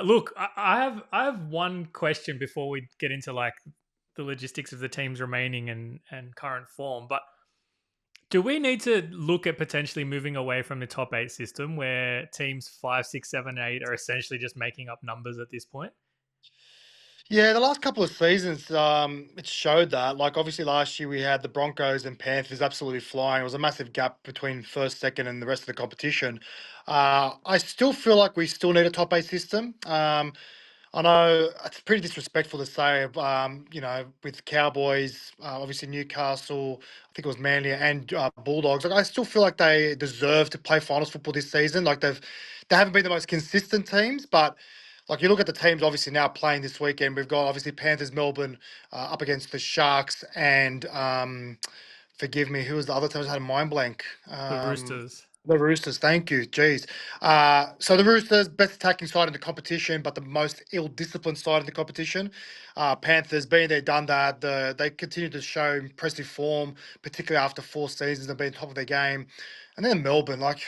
Look, I have one question before we get into like the logistics of the teams remaining and current form. But do we need to look at potentially moving away from the top eight system, where teams 5, 6, 7, 8 are essentially just making up numbers at this point? Yeah, the last couple of seasons, it showed that. Like, obviously, last year we had the Broncos and Panthers absolutely flying. It was a massive gap between first, second, and the rest of the competition. I still feel like we still need a top eight system. I know it's pretty disrespectful to say, with Cowboys, obviously Newcastle, I think it was Manly and Bulldogs. Like, I still feel like they deserve to play finals football this season. Like they haven't been the most consistent teams, but like you look at the teams obviously now playing this weekend. We've got obviously Panthers, Melbourne up against the Sharks, and forgive me, who was the other team? I just had a mind blank. The Roosters. The Roosters, thank you. Jeez. So the Roosters, best attacking side in the competition, but the most ill-disciplined side in the competition. Panthers, been there, done that. They continue to show impressive form, particularly after 4 seasons of being top of their game. And then Melbourne, like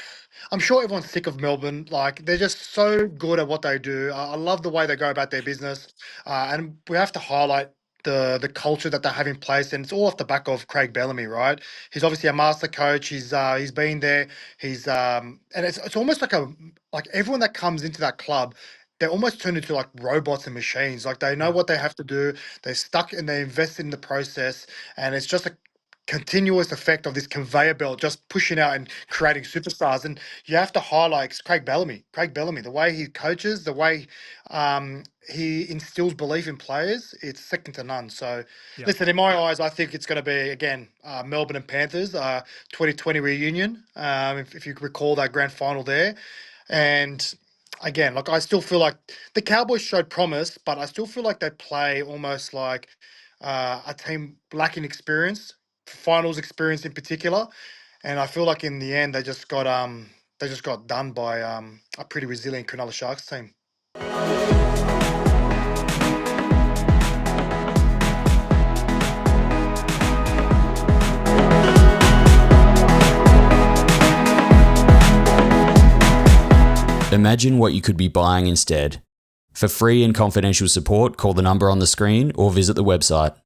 I'm sure everyone's sick of Melbourne. Like they're just so good at what they do. I love the way they go about their business, and we have to highlight the culture that they have in place, and it's all off the back of Craig Bellamy, right? He's obviously a master coach. He's been there. And it's almost like everyone that comes into that club, they're almost turned into like robots and machines. Like they know Yeah. what they have to do. They're stuck and they invest in the process, and it's just a continuous effect of this conveyor belt just pushing out and creating superstars. And you have to highlight Craig Bellamy. Craig Bellamy, the way he coaches, the way he instills belief in players, it's second to none. So, Yeah. listen, in my eyes, I think it's going to be again Melbourne and Panthers 2020 reunion. If you recall that grand final there, and again, like I still feel like the Cowboys showed promise, but I still feel like they play almost like a team lacking experience, finals experience in particular. And I feel like in the end they just got done by a pretty resilient Cronulla Sharks team. Imagine what you could be buying instead. For free and confidential support, call the number on the screen or visit the website.